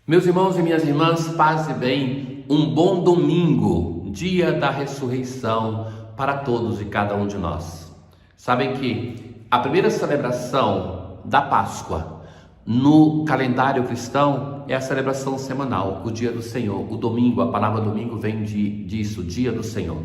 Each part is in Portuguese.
Meus irmãos e minhas irmãs, paz e bem, um bom domingo, dia da ressurreição para todos e cada um de nós. Sabem que a primeira celebração da Páscoa no calendário cristão é a celebração semanal, o dia do Senhor. O domingo, a palavra domingo vem disso, dia do Senhor.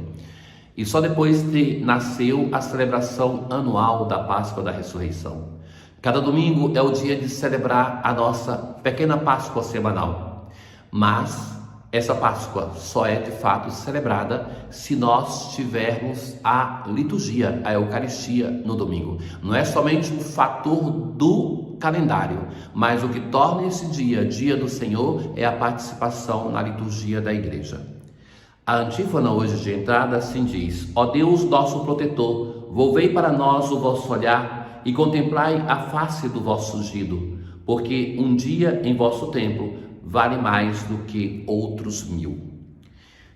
E só depois nasceu a celebração anual da Páscoa da ressurreição. Cada domingo é o dia de celebrar a nossa pequena Páscoa semanal. Mas essa Páscoa só é de fato celebrada se nós tivermos a liturgia, a Eucaristia no domingo. Não é somente o fator do calendário, mas o que torna esse dia, dia do Senhor, é a participação na liturgia da igreja. A antífona hoje de entrada assim diz: Ó Deus, nosso protetor, volvei para nós o vosso olhar e contemplai a face do vosso ungido, porque um dia em vosso templo vale mais do que outros 1000.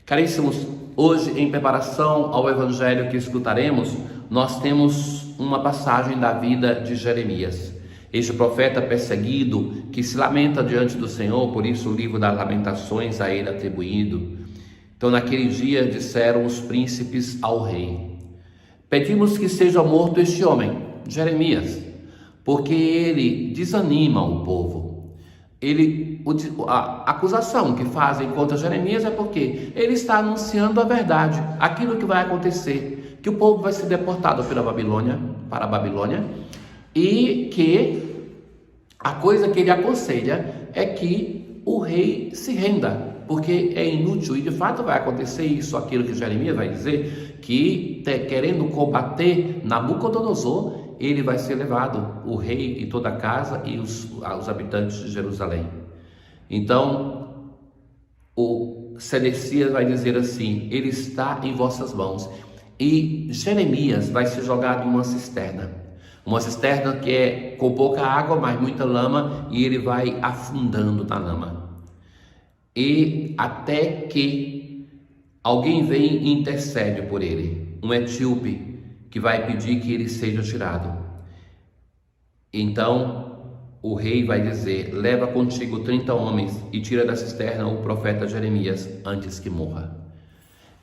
Caríssimos, hoje em preparação ao evangelho que escutaremos, nós temos uma passagem da vida de Jeremias. Este profeta perseguido que se lamenta diante do Senhor, por isso o livro das Lamentações a ele atribuído. Então naquele dia disseram os príncipes ao rei: pedimos que seja morto este homem, Jeremias, porque ele desanima o povo. A acusação que fazem contra Jeremias é porque ele está anunciando a verdade, aquilo que vai acontecer, que o povo vai ser deportado para a Babilônia, e que a coisa que ele aconselha é que o rei se renda, porque é inútil, e de fato vai acontecer isso, aquilo que Jeremias vai dizer, que querendo combater Nabucodonosor, ele vai ser levado, o rei e toda a casa e os habitantes de Jerusalém. Então, o Sedecias vai dizer assim: ele está em vossas mãos. E Jeremias vai ser jogado em uma cisterna que é com pouca água, mas muita lama, e ele vai afundando na lama. E até que alguém vem e intercede por ele, um etíope, que vai pedir que ele seja tirado. Então o rei vai dizer: leva contigo 30 homens e tira da cisterna o profeta Jeremias antes que morra.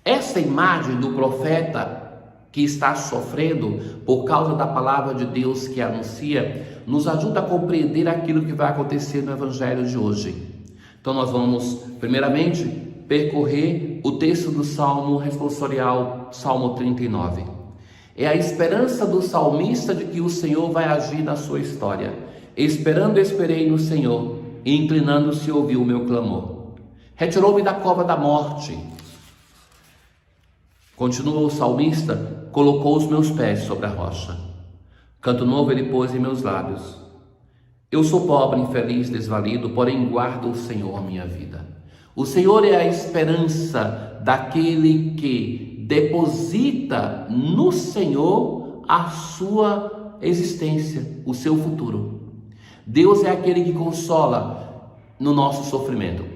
Essa imagem do profeta que está sofrendo por causa da palavra de Deus que anuncia, nos ajuda a compreender aquilo que vai acontecer no evangelho de hoje. Então nós vamos primeiramente percorrer o texto do Salmo responsorial, Salmo 39. É a esperança do salmista de que o Senhor vai agir na sua história. Esperando, esperei no Senhor, e inclinando-se ouviu o meu clamor. Retirou-me da cova da morte. Continua o salmista: colocou os meus pés sobre a rocha. Canto novo ele pôs em meus lábios. Eu sou pobre, infeliz, desvalido, porém guardo o Senhor minha vida. O Senhor é a esperança daquele que deposita no Senhor a sua existência, o seu futuro. Deus é aquele que consola no nosso sofrimento.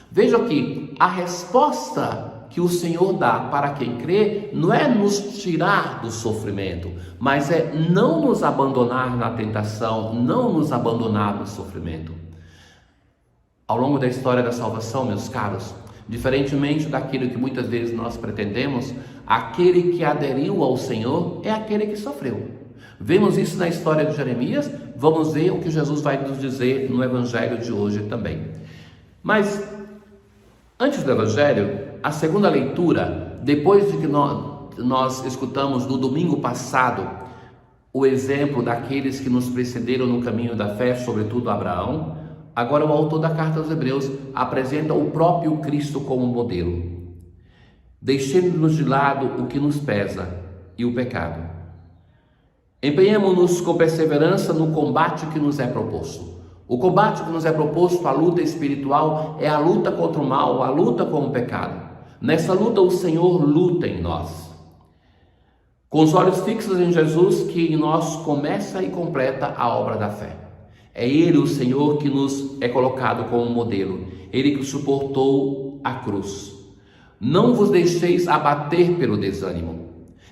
Veja que a resposta que o Senhor dá para quem crê não é nos tirar do sofrimento, mas é não nos abandonar na tentação, não nos abandonar no sofrimento. Ao longo da história da salvação, meus caros, diferentemente daquilo que muitas vezes nós pretendemos, aquele que aderiu ao Senhor é aquele que sofreu. Vemos isso na história de Jeremias, vamos ver o que Jesus vai nos dizer no evangelho de hoje também. Mas, antes do evangelho, a segunda leitura, depois de que nós escutamos no domingo passado o exemplo daqueles que nos precederam no caminho da fé, sobretudo Abraão, agora o autor da carta aos Hebreus apresenta o próprio Cristo como modelo. Deixemos de lado o que nos pesa e o pecado. Empenhemo-nos com perseverança no combate que nos é proposto. O combate que nos é proposto, a luta espiritual, é a luta contra o mal, a luta com o pecado. Nessa luta o Senhor luta em nós. Com os olhos fixos em Jesus, que em nós começa e completa a obra da fé. É Ele, o Senhor, que nos é colocado como modelo. Ele que suportou a cruz. Não vos deixeis abater pelo desânimo.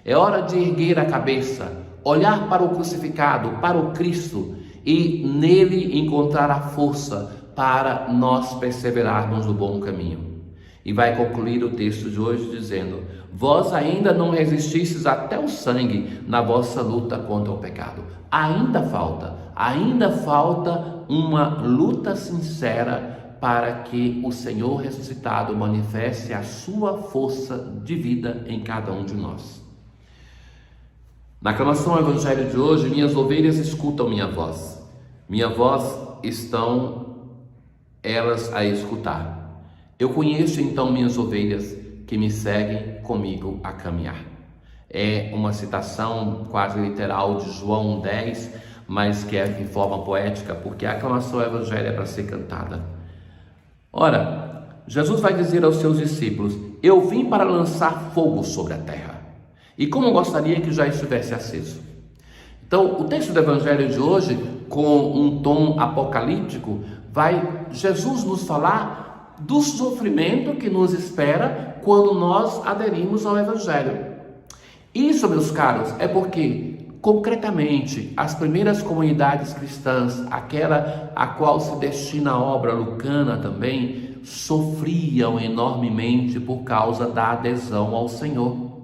É hora de erguer a cabeça, olhar para o crucificado, para o Cristo, e nele encontrar a força para nós perseverarmos no bom caminho. E vai concluir o texto de hoje dizendo: vós ainda não resististes até o sangue na vossa luta contra o pecado. Ainda falta uma luta sincera para que o Senhor ressuscitado manifeste a sua força de vida em cada um de nós. Na aclamação ao Evangelho de hoje, minhas ovelhas escutam minha voz estão elas a escutar. Eu conheço então minhas ovelhas que me seguem comigo a caminhar. É uma citação quase literal de João 10, mas que é em forma poética, porque a aclamação ao Evangelho é para ser cantada. Ora, Jesus vai dizer aos seus discípulos: eu vim para lançar fogo sobre a terra. E como gostaria que já estivesse aceso. Então, o texto do Evangelho de hoje, com um tom apocalíptico, vai Jesus nos falar do sofrimento que nos espera quando nós aderimos ao Evangelho. Isso, meus caros, é porque, concretamente, as primeiras comunidades cristãs, aquela a qual se destina a obra lucana também, sofriam enormemente por causa da adesão ao Senhor.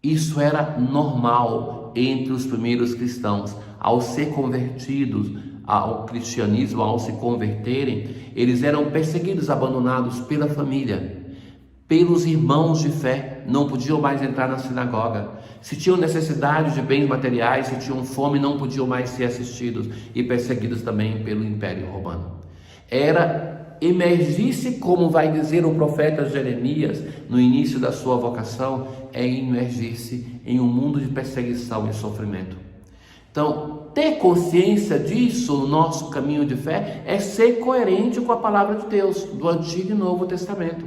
Isso era normal entre os primeiros cristãos. Ao ser convertidos ao cristianismo, ao se converterem, eles eram perseguidos, abandonados pela família, pelos irmãos de fé, não podiam mais entrar na sinagoga. Se tinham necessidade de bens materiais, se tinham fome, não podiam mais ser assistidos, e perseguidos também pelo Império Romano. Era emergir-se, como vai dizer o profeta Jeremias no início da sua vocação, é imergir-se em um mundo de perseguição e sofrimento. Então, ter consciência disso no nosso caminho de fé é ser coerente com a palavra de Deus, do Antigo e Novo Testamento.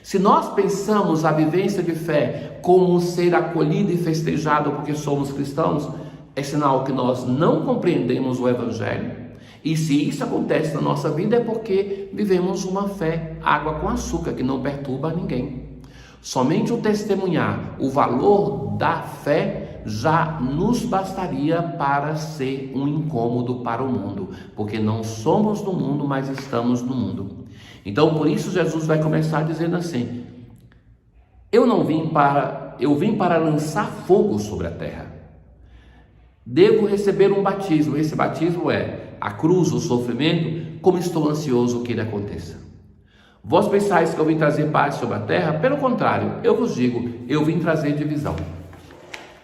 Se nós pensamos a vivência de fé como um ser acolhido e festejado porque somos cristãos, é sinal que nós não compreendemos o Evangelho. E se isso acontece na nossa vida é porque vivemos uma fé água com açúcar, que não perturba ninguém. Somente o testemunhar o valor da fé já nos bastaria para ser um incômodo para o mundo, porque não somos do mundo, mas estamos no mundo. Então, por isso Jesus vai começar dizendo assim: eu vim para lançar fogo sobre a terra. Devo receber um batismo. Esse batismo é a cruz, o sofrimento. Como estou ansioso que ele aconteça. Vós pensais que eu vim trazer paz sobre a terra? Pelo contrário, eu vos digo, eu vim trazer divisão.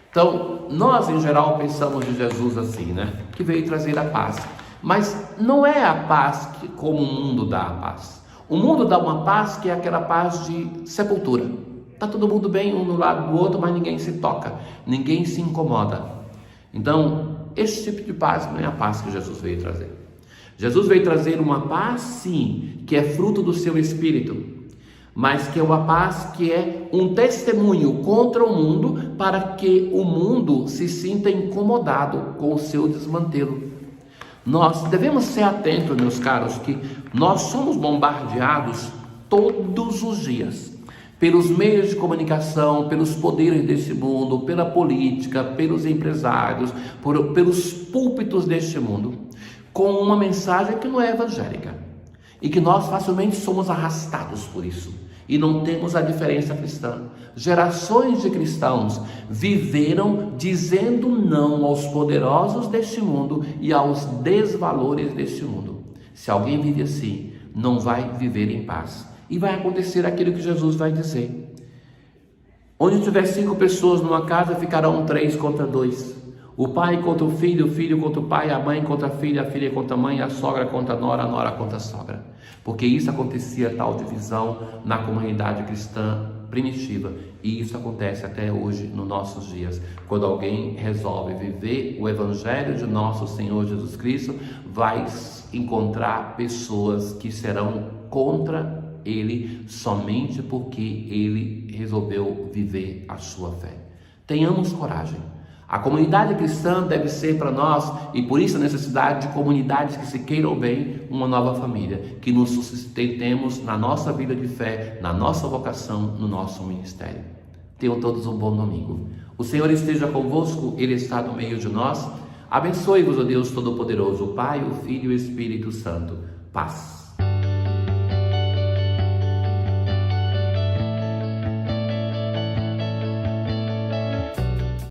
Então, nós em geral pensamos de Jesus assim, né? Que veio trazer a paz. Mas não é a paz como o mundo dá a paz. O mundo dá uma paz que é aquela paz de sepultura. Está todo mundo bem um do lado do outro, mas ninguém se toca, ninguém se incomoda. Então, esse tipo de paz não é a paz que Jesus veio trazer. Jesus veio trazer uma paz, sim, que é fruto do seu Espírito, mas que é uma paz que é um testemunho contra o mundo, para que o mundo se sinta incomodado com o seu desmantelo. Nós devemos ser atentos, meus caros, que nós somos bombardeados todos os dias pelos meios de comunicação, pelos poderes deste mundo, pela política, pelos empresários, pelos púlpitos deste mundo, com uma mensagem que não é evangélica e que nós facilmente somos arrastados por isso e não temos a diferença cristã. Gerações de cristãos viveram dizendo não aos poderosos deste mundo e aos desvalores deste mundo. Se alguém vive assim, não vai viver em paz. E vai acontecer aquilo que Jesus vai dizer: onde tiver 5 pessoas numa casa, ficarão 3 contra 2. O pai contra o filho contra o pai, a mãe contra a filha contra a mãe, a sogra contra a nora contra a sogra. Porque isso acontecia, tal divisão, na comunidade cristã primitiva. E isso acontece até hoje, nos nossos dias. Quando alguém resolve viver o Evangelho de nosso Senhor Jesus Cristo, vai encontrar pessoas que serão contra ele somente porque ele resolveu viver a sua fé. Tenhamos coragem. A comunidade cristã deve ser para nós, e por isso a necessidade de comunidades que se queiram bem, uma nova família, que nos sustentemos na nossa vida de fé, na nossa vocação, no nosso ministério. Tenham todos um bom domingo. O Senhor esteja convosco, Ele está no meio de nós. Abençoe-vos, ó Deus Todo-Poderoso, o Pai, o Filho e o Espírito Santo. paz.